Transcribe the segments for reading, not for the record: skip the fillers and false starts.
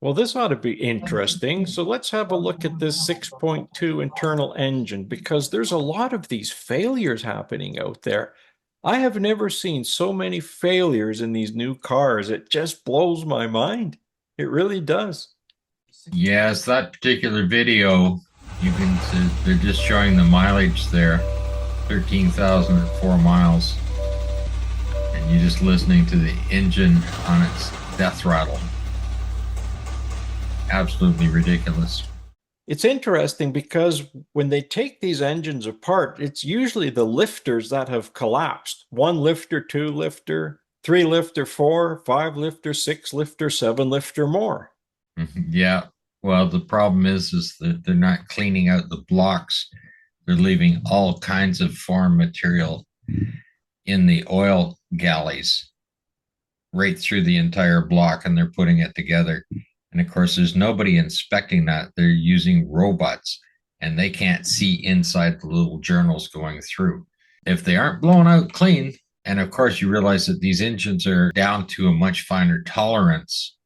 Well, this ought to be interesting. So let's have a look at this 6.2 internal engine because there's a lot of these failures happening out there. I have never seen so many failures in these new cars. It just blows my mind. It really does. Yes, that particular video, you can see they're just showing the mileage there, 13,004 miles, and you're just listening to the engine on its death rattle. Absolutely ridiculous. It's interesting because when they take these engines apart, it's usually the lifters that have collapsed. One lifter, two lifter, three lifter, four, five lifter, six lifter, seven lifter more. Yeah. Well, the problem is that they're not cleaning out the blocks. They're leaving all kinds of foreign material in the oil galleys right through the entire block, and they're putting it together. And of course, there's nobody inspecting that. They're using robots, and they can't see inside the little journals going through. If they aren't blown out clean, and of course, you realize that these engines are down to a much finer tolerance.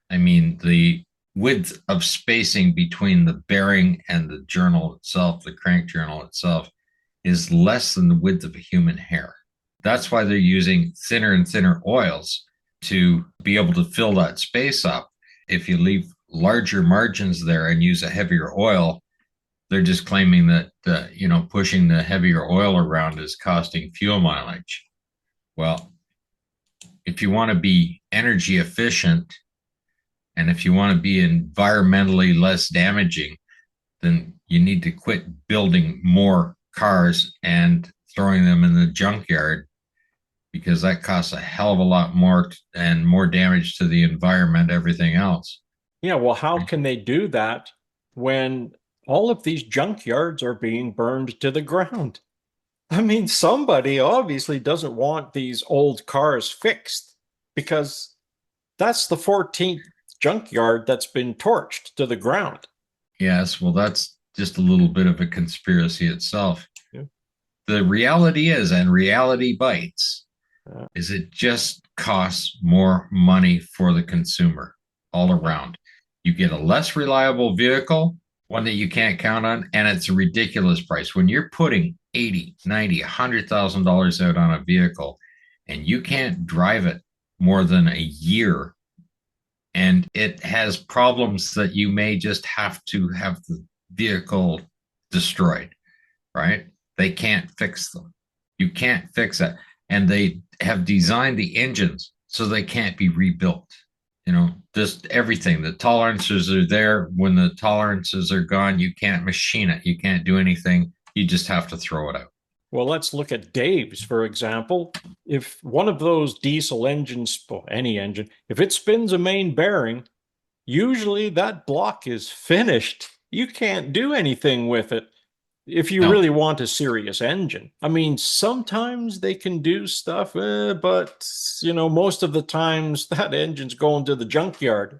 I mean, the width of spacing between the bearing and the journal itself, the crank journal itself, is less than the width of a human hair. That's why they're using thinner and thinner oils to be able to fill that space up. If you leave larger margins there and use a heavier oil, they're just claiming that pushing the heavier oil around is costing fuel mileage. Well, if you want to be energy efficient and if you want to be environmentally less damaging, then you need to quit building more cars and throwing them in the junkyard, because that costs a hell of a lot more and more damage to the environment, everything else. Yeah, well, how can they do that when all of these junkyards are being burned to the ground? I mean, somebody obviously doesn't want these old cars fixed because that's the 14th junkyard that's been torched to the ground. Yes, well, that's just a little bit of a conspiracy itself. Yeah. The reality is, and reality bites, Uh, is it just costs more money for the consumer all around. You get a less reliable vehicle, one that you can't count on, and it's a ridiculous price. When you're putting 80, 90, $100,000 out on a vehicle and you can't drive it more than a year, and it has problems that you may just have to have the vehicle destroyed, right? They can't fix them. You can't fix that. And they have designed the engines so they can't be rebuilt. Just everything. The tolerances are there. When the tolerances are gone, you can't machine it. You can't do anything. You just have to throw it out. well, let's look at Dave's, for example. If one of those diesel engines, well, any engine, if it spins a main bearing, usually that block is finished. You can't do anything with it if you No, really want a serious engine. I mean, sometimes they can do stuff, but most of the times that engine's going to the junkyard.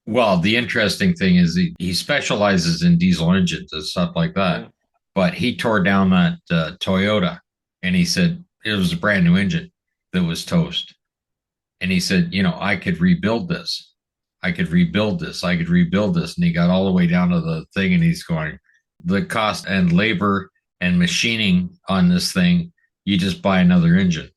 well, the interesting thing is he specializes in diesel engines and stuff like that. Yeah. But he tore down that Toyota, and he said it was a brand new engine that was toast. And he said, I could rebuild this. I could rebuild this. I could rebuild this. And he got all the way down to the thing, and he's going, the cost and labor and machining on this thing, you just buy another engine.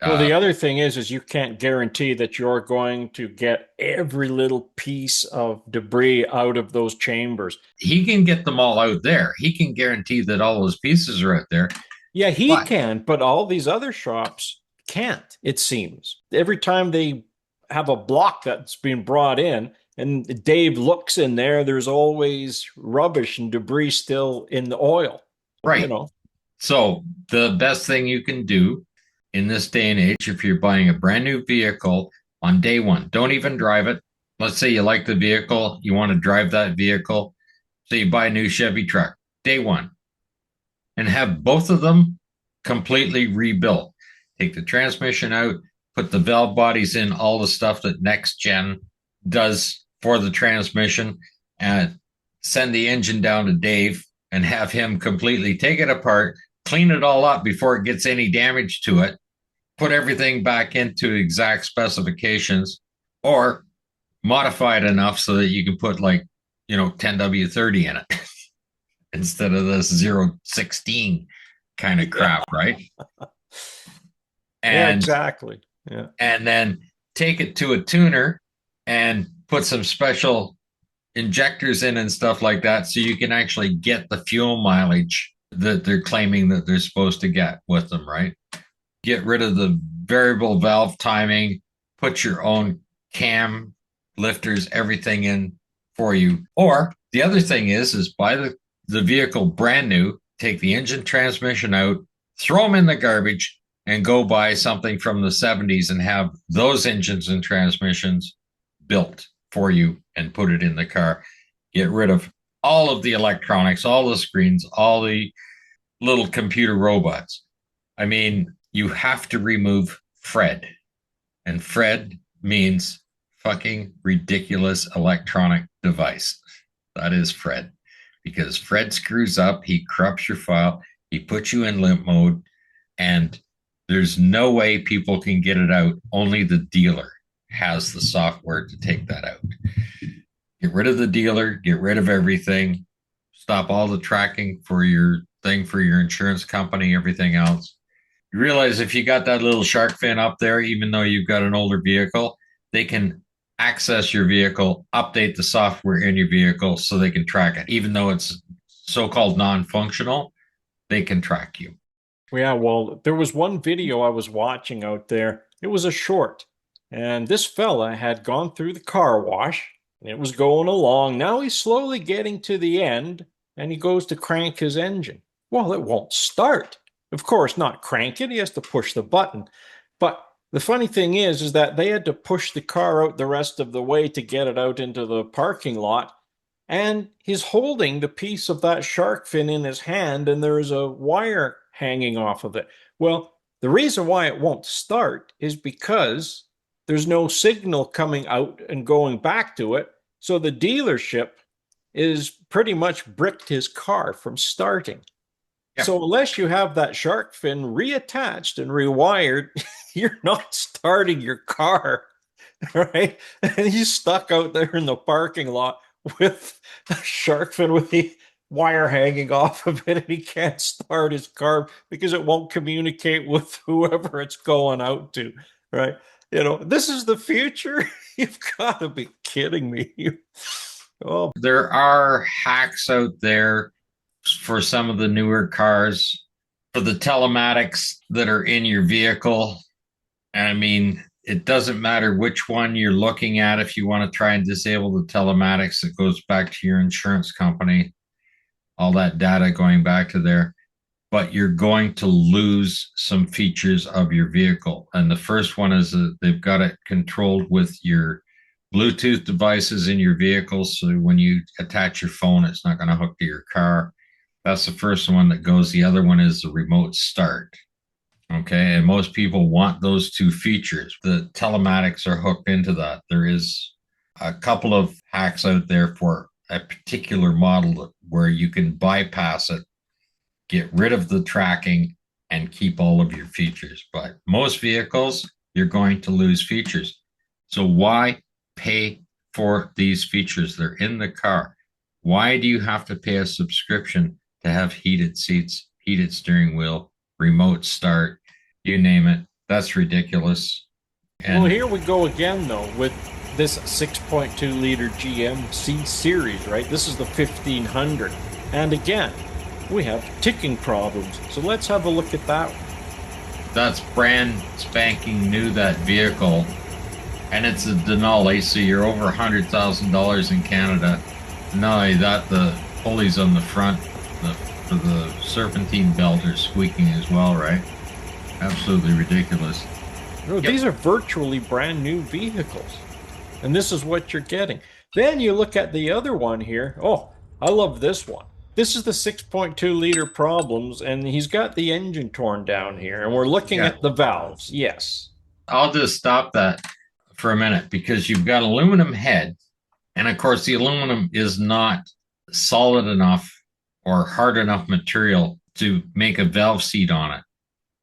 Well, Uh, the other thing is you can't guarantee that you're going to get every little piece of debris out of those chambers. he can get them all out there. He can guarantee that all those pieces are out there. Yeah, he But can, but all these other shops can't, it seems. Every time they have a block that's being brought in and Dave looks in there, there's always rubbish and debris still in the oil. You right. know, So the best thing you can do in this day and age, if you're buying a brand new vehicle on day one, don't even drive it. Let's say you like the vehicle, you want to drive that vehicle. So you buy a new Chevy truck, day one, and have both of them completely rebuilt. Take the transmission out, put the valve bodies in, all the stuff that next gen does for the transmission, and send the engine down to Dave and have him completely take it apart, clean it all up before it gets any damage to it, put everything back into exact specifications, or modify it enough so that you can put like, 10W30 in it instead of this 016 kind of Yeah. crap, right? Yeah, And exactly. Yeah. and then take it to a tuner and put some special injectors in and stuff like that so you can actually get the fuel mileage that they're claiming that they're supposed to get with them, right? Get rid of the variable valve timing, put your own cam lifters, everything in for you. Or the other thing is buy the vehicle brand new, take the engine transmission out, throw them in the garbage, and go buy something from the 70s and have those engines and transmissions built for you and put it in the car. Get rid of all of the electronics, all the screens, all the little computer robots. I mean, you have to remove Fred. And Fred means fucking ridiculous electronic device. That is Fred. Because Fred screws up, he corrupts your file, he puts you in limp mode, and there's no way people can get it out. Only the dealer has the software to take that out. Get rid of the dealer, get rid of everything, stop all the tracking for your thing for your insurance company, everything else. You realize if you got that little shark fin up there, even though you've got an older vehicle, they can access your vehicle, update the software in your vehicle so they can track it. Even though it's so called non functional, they can track you. Yeah, well, there was one video I was watching out there. It was a short, and this fella had gone through the car wash, and it was going along. Now he's slowly getting to the end, and he goes to crank his engine. Well, it won't start. Of course, not crank it. He has to push the button. But the funny thing is that they had to push the car out the rest of the way to get it out into the parking lot. And he's holding the piece of that shark fin in his hand, and there's a wire hanging off of it. Well, the reason why it won't start is because there's no signal coming out and going back to it. So the dealership is pretty much bricked his car from starting. Yeah. So unless you have that shark fin reattached and rewired, you're not starting your car, right? And he's stuck out there in the parking lot with a shark fin with the wire hanging off of it, and he can't start his car because it won't communicate with whoever it's going out to, right? This is the future. You've got to be kidding me. Oh, There are hacks out there for some of the newer cars for the telematics that are in your vehicle. And I mean, it doesn't matter which one you're looking at. If you want to try and disable the telematics, it goes back to your insurance company, all that data going back to there. But you're going to lose some features of your vehicle. And the first one is that they've got it controlled with your Bluetooth devices in your vehicle. So when you attach your phone, it's not going to hook to your car. That's the first one that goes. The other one is the remote start. Okay. And most people want those two features. The telematics are hooked into that. There is a couple of hacks out there for a particular model where you can bypass it, get rid of the tracking, and keep all of your features. But most vehicles, you're going to lose features. So why pay for these features? They're in the car. Why do you have to pay a subscription to have heated seats, heated steering wheel, remote start, you name it? That's ridiculous. well, And here we go again, though, with this 6.2 liter GMC series, right? This is the 1500. And again, we have ticking problems. So let's have a look at that one. that's brand spanking new, that vehicle. And it's a Denali, so you're over $100,000 in Canada. Not only that, the pulleys on the front for the serpentine belt are squeaking as well, right? Absolutely ridiculous. No, Yep. these are virtually brand new vehicles. And this is what you're getting. Then you look at the other one here. Oh, I love this one. This is the 6.2 liter problems, and he's got the engine torn down here. And we're looking Yeah. at the valves. Yes. I'll just stop that for a minute because you've got aluminum head. And of course, the aluminum is not solid enough or hard enough material to make a valve seat on it.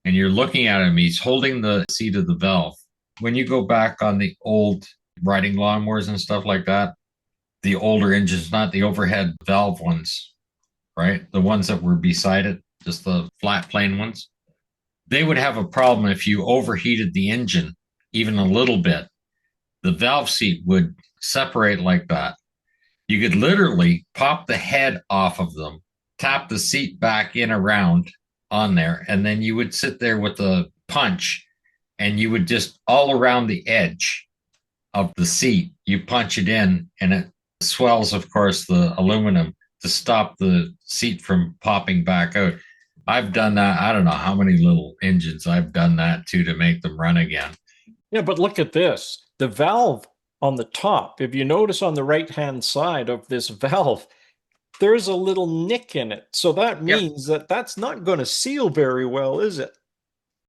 And you're looking at him, he's holding the seat of the valve. When you go back on the old riding lawnmowers and stuff like that. The older engines, not the overhead valve ones, right? The ones that were beside it, just the flat plane ones. They would have a problem if you overheated the engine even a little bit. The valve seat would separate like that. You could literally pop the head off of them, tap the seat back in around on there, and then you would sit there with a punch and you would just all around the edge of the seat, you punch it in and it swells, of course, the aluminum to stop the seat from popping back out. I've done that. I don't know how many little engines I've done that to make them run again. Yeah, but look at this. The valve on the top, if you notice on the right-hand side of this valve, there's a little nick in it. So that Yep. means that that's not going to seal very well, is it?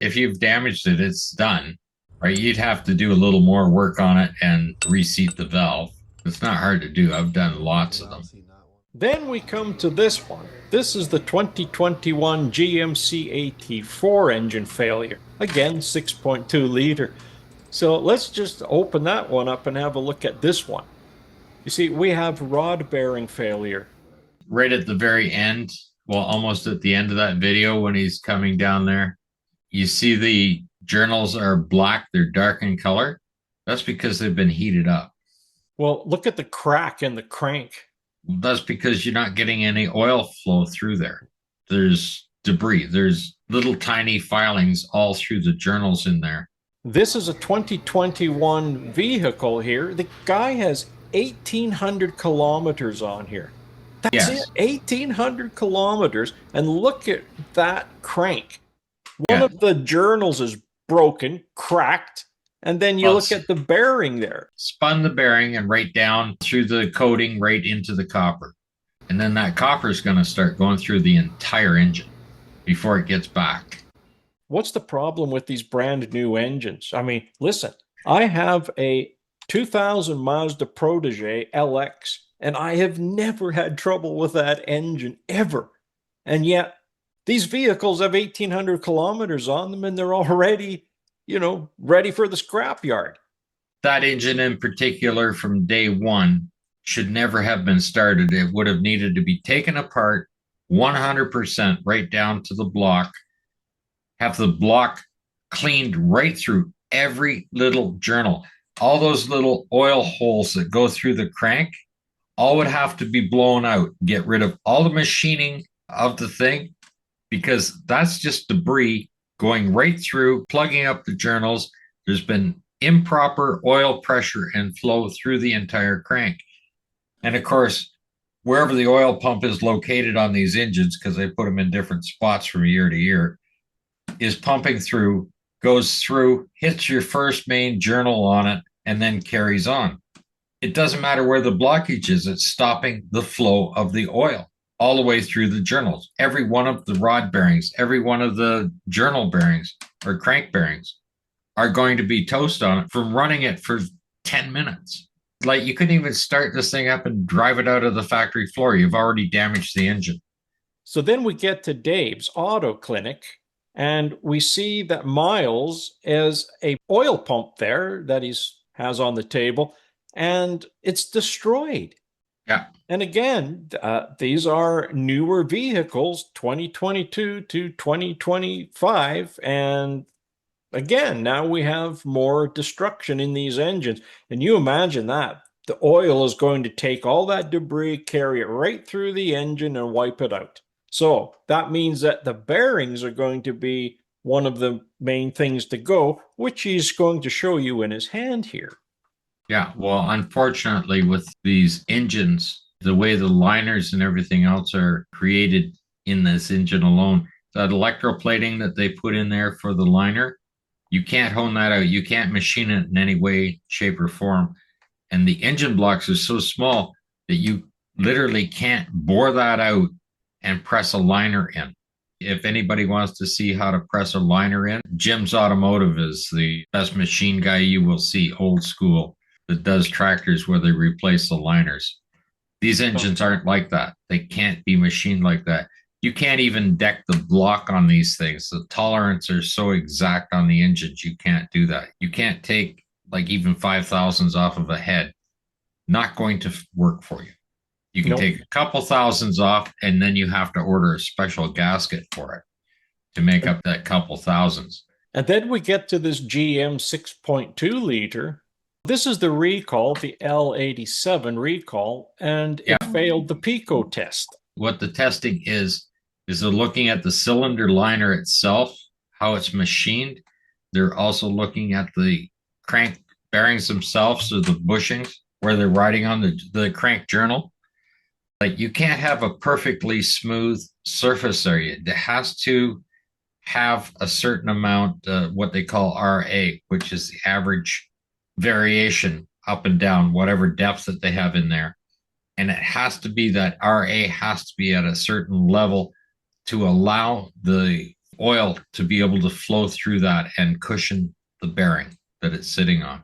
If you've damaged it, it's done, right? You'd have to do a little more work on it and reseat the valve. It's not hard to do. I've done lots of them. Then we come to this one. This is the 2021 GMC AT4 engine failure. Again, 6.2 liter. So let's just open that one up and have a look at this one. You see, we have rod bearing failure. Right at the very end, well, almost at the end of that video when he's coming down there, you see the journals are black, they're dark in color. That's because they've been heated up. Well, look at the crack in the crank. That's because you're not getting any oil flow through there. There's debris, there's little tiny filings all through the journals in there. This is a 2021 vehicle here. The guy has 1,800 kilometers on here. That's Yes. it, 1,800 kilometers. And look at that crank. One Yeah. of the journals is broken, cracked, and then you Well, look at the bearing there. spun the bearing and right down through the coating right into the copper. And then that copper is going to start going through the entire engine before it gets back. What's the problem with these brand new engines? I mean, listen, I have a 2000 Mazda Protege LX, and I have never had trouble with that engine ever. And yet, these vehicles have 1,800 kilometers on them, and they're already, ready for the scrapyard. That engine in particular, from day one, should never have been started. It would have needed to be taken apart 100% right down to the block, have the block cleaned right through every little journal. All those little oil holes that go through the crank, all would have to be blown out. Get rid of all the machining of the thing, because that's just debris going right through, plugging up the journals. There's been improper oil pressure and flow through the entire crank. And of course, wherever the oil pump is located on these engines, because they put them in different spots from year to year, is pumping through, goes through, hits your first main journal on it, and then carries on. It doesn't matter where the blockage is, it's stopping the flow of the oil all the way through the journals. Every one of the rod bearings, every one of the journal bearings or crank bearings are going to be toast on it from running it for 10 minutes. Like, you couldn't even start this thing up and drive it out of the factory floor. You've already damaged the engine. So then we get to Dave's Auto Clinic, and we see that Miles has a oil pump there that he has on the table, and it's destroyed. Yeah. And again, these are newer vehicles, 2022 to 2025. And again, now we have more destruction in these engines. And you imagine that. The oil is going to take all that debris, carry it right through the engine, and wipe it out. So that means that the bearings are going to be one of the main things to go, which he's going to show you in his hand here. Yeah. Well, unfortunately, with these engines, the way the liners and everything else are created in this engine alone, that electroplating that they put in there for the liner, you can't hone that out. You can't machine it in any way, shape, or form. And the engine blocks are so small that you literally can't bore that out and press a liner in. If anybody wants to see how to press a liner in, Jim's Automotive is the best machine guy you will see, old school, that does tractors where they replace the liners. These engines aren't like that. They can't be machined like that. You can't even deck the block on these things. The tolerances are so exact on the engines, you can't do that. You can't take like even 5 thousandths off of a head, not going to work for you. You can Nope. take a couple thousands off, and then you have to order a special gasket for it to make And, up that couple thousands. and then we get to this GM 6.2 liter. This is the recall, the L87 recall, and Yeah. it failed the Pico test. What the testing is they're looking at the cylinder liner itself, how it's machined. They're also looking at the crank bearings themselves, or the bushings where they're writing on the crank journal. Like, you can't have a perfectly smooth surface area. It has to have a certain amount, what they call RA, which is the average variation up and down, whatever depth that they have in there. And it has to be that RA has to be at a certain level to allow the oil to be able to flow through that and cushion the bearing that it's sitting on.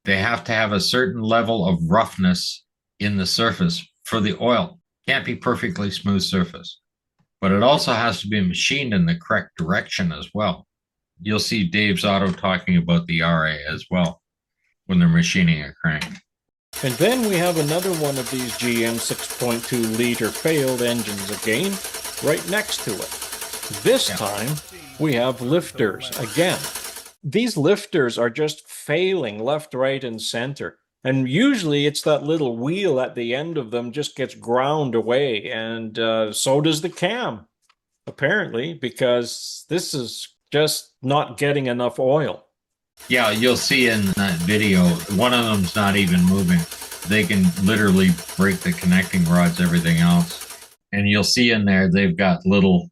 They have to have a certain level of roughness in the surface for the oil. Can't be perfectly smooth surface. But it also has to be machined in the correct direction as well. You'll see Dave's Auto talking about the RA as well when they're machining a crank. And then we have another one of these GM 6.2 liter failed engines again, right next to it. This time we have lifters again. These lifters are just failing left, right, and center. And usually it's that little wheel at the end of them just gets ground away. And so does the cam, apparently, because this is just not getting enough oil. Yeah, you'll see in that video, one of them's not even moving. They can literally break the connecting rods, everything else. And you'll see in there, they've got little,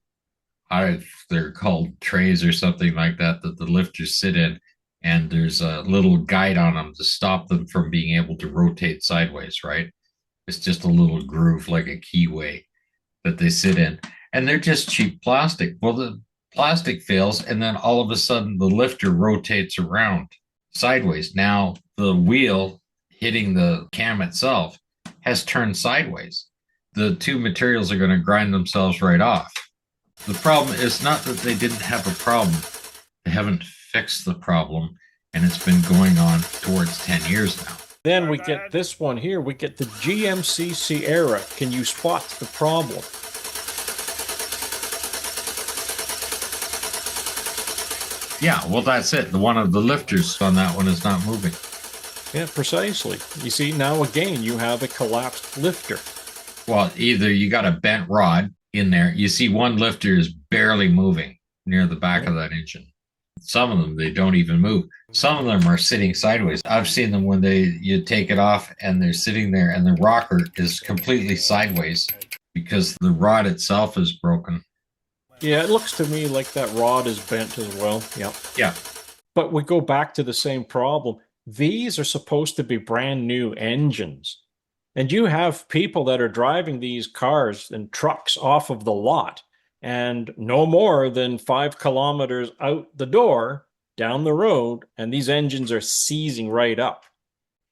they're called trays or something like that, that the lifters sit in. And there's a little guide on them to stop them from being able to rotate sideways, right? It's just a little groove, like a keyway that they sit in. And they're just cheap plastic. Well, the plastic fails, and then all of a sudden the lifter rotates around sideways. Now the wheel hitting the cam itself has turned sideways. The two materials are going to grind themselves right off. The problem is not that they didn't have a problem. They haven't fixed the problem, and it's been going on towards 10 years now. Then we get this one here. We get the GMC Sierra. Can you spot the problem? Yeah, well, that's it. One of the lifters on that one is not moving. Yeah, precisely. You see, now again, you have a collapsed lifter. Well, either you got a bent rod in there. You see one lifter is barely moving near the back of that engine. Some of them, they don't even move. Some of them are sitting sideways. I've seen them when you take it off and they're sitting there and the rocker is completely sideways because the rod itself is broken. Yeah, it looks to me like that rod is bent as well. Yeah. Yeah. But we go back to the same problem. These are supposed to be brand new engines. And you have people that are driving these cars and trucks off of the lot, and no more than 5 kilometers out the door, down the road, and these engines are seizing right up.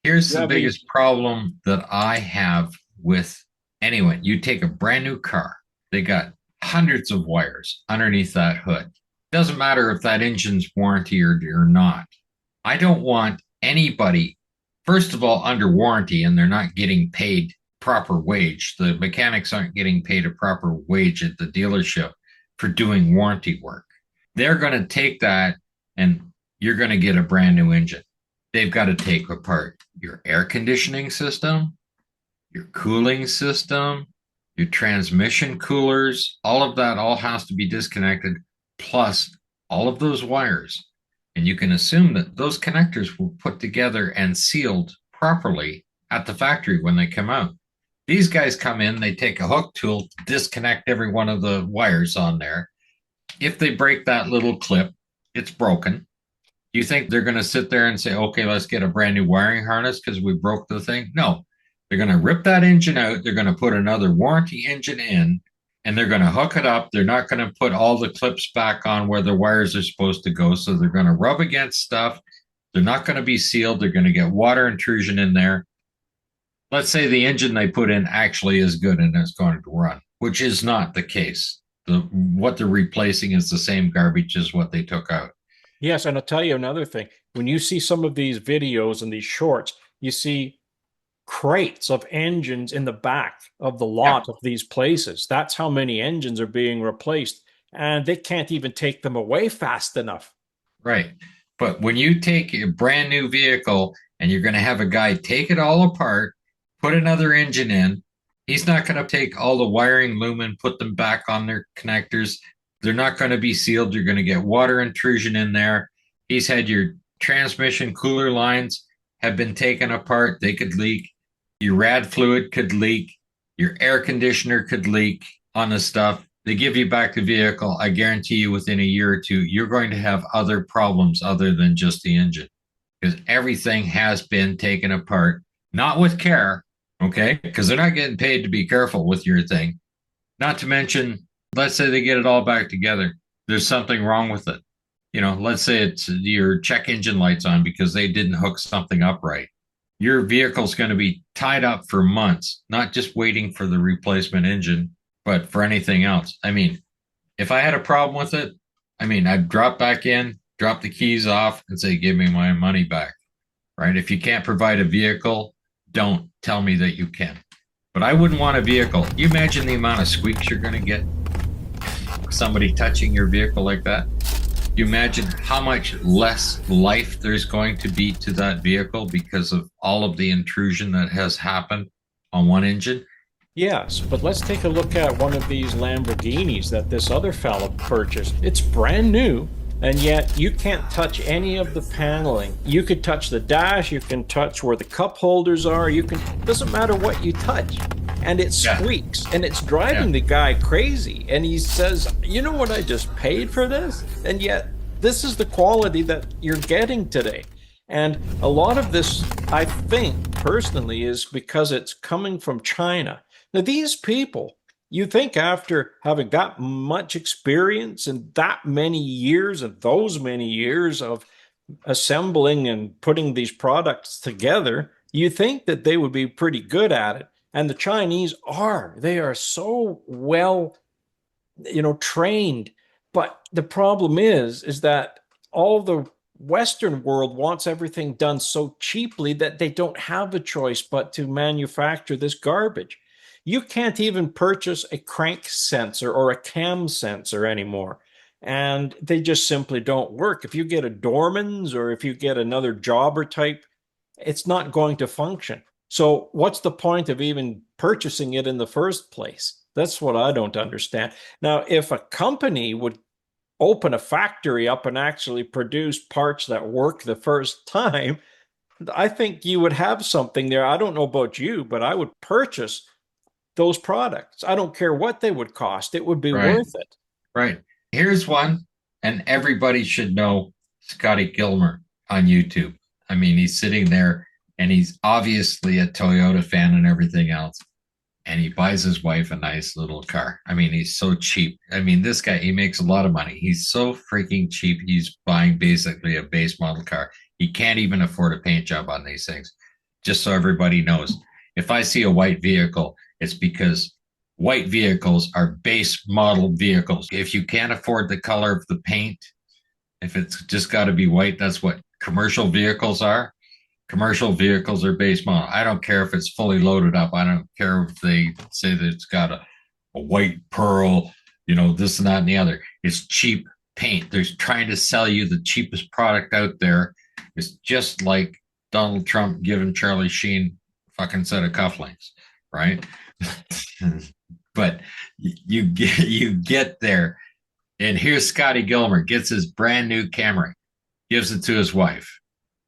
Here's You the have these, biggest problem that I have with anyone. You take a brand new car, they got hundreds of wires underneath that hood. Doesn't matter if that engine's warranted or not. I don't want anybody, first of all, under warranty, and they're not getting paid proper wage. The mechanics aren't getting paid a proper wage at the dealership for doing warranty work. They're going to take that and you're going to get a brand new engine. They've got to take apart your air conditioning system, your cooling system, your transmission coolers. All of that all has to be disconnected, plus all of those wires. And you can assume that those connectors were put together and sealed properly at the factory when they come out. These guys come in, they take a hook tool to disconnect every one of the wires on there. If they break that little clip, it's broken. Do you think they're going to sit there and say, okay, let's get a brand new wiring harness because we broke the thing? No. They're going to rip that engine out. They're going to put another warranty engine in, and they're going to hook it up. They're not going to put all the clips back on where the wires are supposed to go. So they're going to rub against stuff. They're not going to be sealed. They're going to get water intrusion in there. Let's say the engine they put in actually is good and it's going to run, which is not the case. What they're replacing is the same garbage as what they took out. Yes, and I'll tell you another thing. When you see some of these videos and these shorts, you see crates of engines in the back of the Yep. lot of these places. That's how many engines are being replaced, and they can't even take them away fast enough. Right. But when you take a brand new vehicle and you're going to have a guy take it all apart, put another engine in, he's not going to take all the wiring lumen, put them back on their connectors. They're not going to be sealed. You're going to get water intrusion in there. He's had your transmission cooler lines have been taken apart. They could leak. Your rad fluid could leak. Your air conditioner could leak on the stuff. They give you back the vehicle. I guarantee you within a year or two, you're going to have other problems other than just the engine because everything has been taken apart, not with care, okay? Because they're not getting paid to be careful with your thing. Not to mention, let's say they get it all back together. There's something wrong with it. Let's say it's your check engine lights on because they didn't hook something up right. Your vehicle's going to be tied up for months, not just waiting for the replacement engine, but for anything else. I mean, if I had a problem with it, I'd drop back in, drop the keys off, and say, give me my money back, right? If you can't provide a vehicle, don't tell me that you can. But I wouldn't want a vehicle. You imagine the amount of squeaks you're going to get somebody touching your vehicle like that? You imagine how much less life there's going to be to that vehicle because of all of the intrusion that has happened on one engine? Yes, but let's take a look at one of these Lamborghinis that this other fella purchased. It's brand new, and yet you can't touch any of the paneling. You could touch the dash, you can touch where the cup holders are, doesn't matter what you touch. And it Yeah, squeaks, and it's yeah, driving the guy crazy. And he says, "You know what I just paid for this?" And yet, this is the quality that you're getting today. And a lot of this, I think personally, is because it's coming from China. Now, these people, you think after having got much experience and that many years and those many years of assembling and putting these products together, you think that they would be pretty good at it. And the Chinese are. They are so well, trained. But the problem is that all the Western world wants everything done so cheaply that they don't have a choice but to manufacture this garbage. You can't even purchase a crank sensor or a cam sensor anymore. And they just simply don't work. If you get a Dorman's or if you get another jobber type, it's not going to function. So, what's the point of even purchasing it in the first place? That's what I don't understand. Now, if a company would open a factory up and actually produce parts that work the first time, I think you would have something there. I don't know about you, but I would purchase those products. I don't care what they would cost, it would be right, worth it. right. Here's one, and everybody should know Scotty Gilmer on YouTube. He's sitting there and he's obviously a Toyota fan and everything else. And he buys his wife a nice little car. He's so cheap. This guy, he makes a lot of money. He's so freaking cheap. He's buying basically a base model car. He can't even afford a paint job on these things. Just so everybody knows, if I see a white vehicle, it's because white vehicles are base model vehicles. If you can't afford the color of the paint, if it's just got to be white, that's what commercial vehicles are. Commercial vehicles are base model. I don't care if it's fully loaded up. I don't care if they say that it's got a white pearl, this and that and the other. It's cheap paint. They're trying to sell you the cheapest product out there. It's just like Donald Trump giving Charlie Sheen a fucking set of cufflinks, right? But you get there, and here's Scotty Gilmer gets his brand new Camry, gives it to his wife.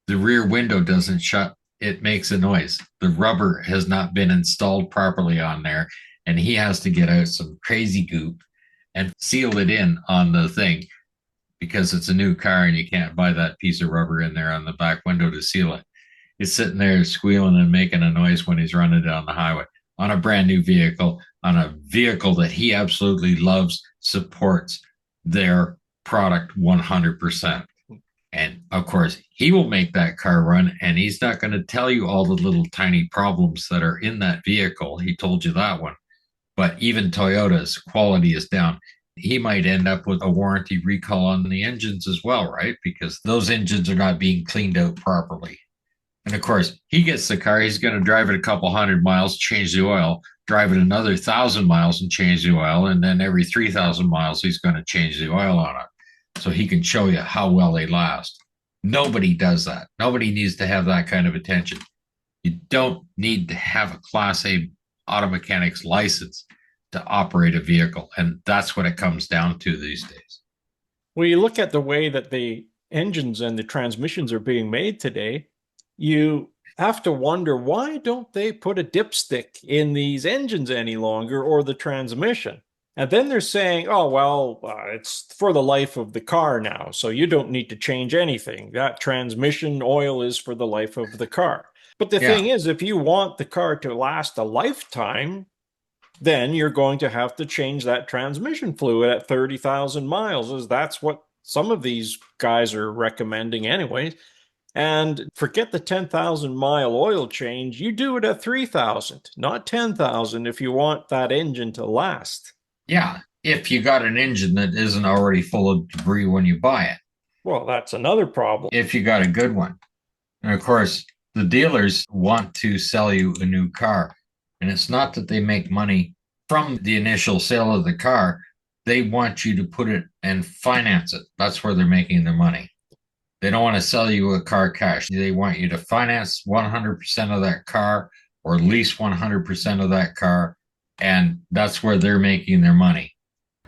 The rear window doesn't shut, it makes a noise. The rubber has not been installed properly on there, and he has to get out some crazy goop and seal it in on the thing because it's a new car and you can't buy that piece of rubber in there on the back window to seal it. He's sitting there squealing and making a noise when he's running down the highway on a brand new vehicle, on a vehicle that he absolutely loves, supports their product 100%. And of course, he will make that car run, and he's not going to tell you all the little tiny problems that are in that vehicle. He told you that one. But even Toyota's quality is down. he might end up with a warranty recall on the engines as well, right? Because those engines are not being cleaned out properly. And of course, he gets the car, he's going to drive it a couple hundred miles, change the oil, drive it another 1,000 miles and change the oil. And then every 3,000 miles, he's going to change the oil on it. So he can show you how well they last. Nobody does that. Nobody needs to have that kind of attention. You don't need to have a Class A auto mechanics license to operate a vehicle. And that's what it comes down to these days. Well, you look at the way that the engines and the transmissions are being made today, you have to wonder, why don't they put a dipstick in these engines any longer, or the transmission? And then they're saying, oh, well, it's for the life of the car now, so you don't need to change anything. That transmission oil is for the life of the car. But the Yeah, thing is, if you want the car to last a lifetime, then you're going to have to change that transmission fluid at 30,000 miles, as that's what some of these guys are recommending anyway. And forget the 10,000 mile oil change. You do it at 3,000, not 10,000, if you want that engine to last. yeah. If you got an engine that isn't already full of debris when you buy it, Well, that's another problem. if you got a good one. And of course, the dealers want to sell you a new car. And it's not that they make money from the initial sale of the car, they want you to put it and finance it. That's where they're making their money. They don't want to sell you a car cash. They want you to finance 100% of that car or lease 100% of that car. And that's where they're making their money.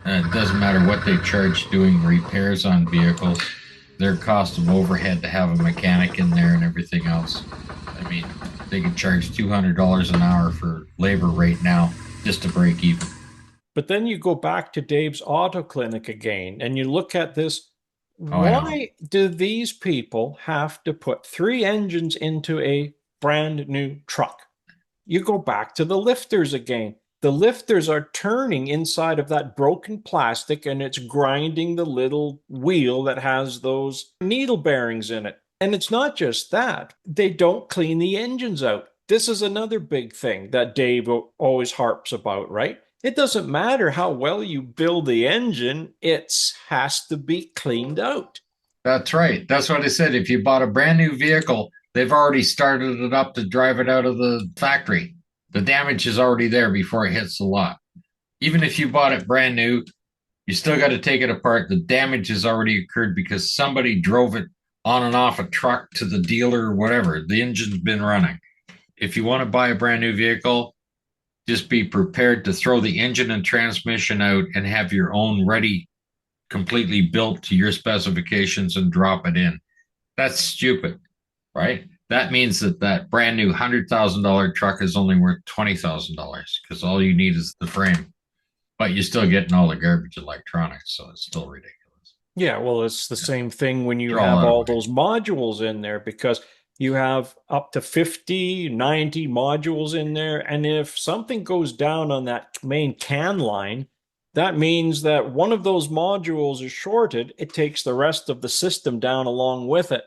And it doesn't matter what they charge doing repairs on vehicles, their cost of overhead to have a mechanic in there and everything else. I mean, they can charge $200 an hour for labor rate now just to break even. But then you go back to Dave's Auto Clinic again and you look at this. Oh, I know. Why do these people have to put three engines into a brand new truck? You go back to the lifters again. The lifters are turning inside of that broken plastic and it's grinding the little wheel that has those needle bearings in it. And it's not just that, they don't clean the engines out. This is another big thing that Dave always harps about, right? It doesn't matter how well you build the engine, it has to be cleaned out. That's right. That's what I said. If you bought a brand new vehicle, they've already started it up to drive it out of the factory. The damage is already there before it hits the lot. Even if you bought it brand new, you still got to take it apart. The damage has already occurred because somebody drove it on and off a truck to the dealer or whatever. The engine's been running. If you want to buy a brand new vehicle, just be prepared to throw the engine and transmission out and have your own ready, completely built to your specifications and drop it in. That's stupid, right? That means that that brand new $100,000 truck is only worth $20,000 because all you need is the frame, but you're still getting all the garbage electronics, so it's still ridiculous. Yeah, well, it's the same thing when you They're all have out of all way. those modules in there because you have up to 50, 90 modules in there. And if something goes down on that main CAN line, that means that one of those modules is shorted. It takes the rest of the system down along with it.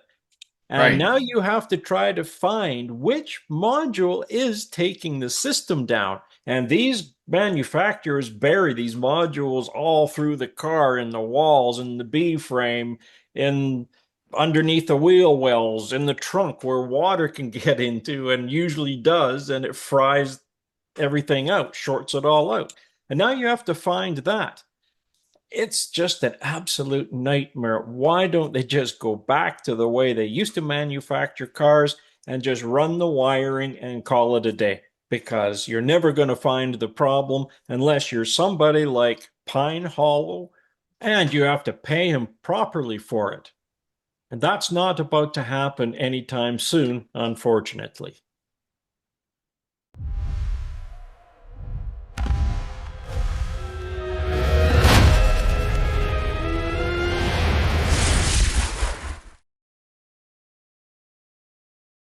And Right. now you have to try to find which module is taking the system down. And these manufacturers bury these modules all through the car, in the walls, in the B frame, in underneath the wheel wells, in the trunk where water can get into and usually does, and it fries everything out, shorts it all out. And now you have to find that. It's just an absolute nightmare. Why don't they just go back to the way they used to manufacture cars and just run the wiring and call it a day? Because you're never going to find the problem unless you're somebody like Pine Hollow and you have to pay him properly for it. And that's not about to happen anytime soon, unfortunately.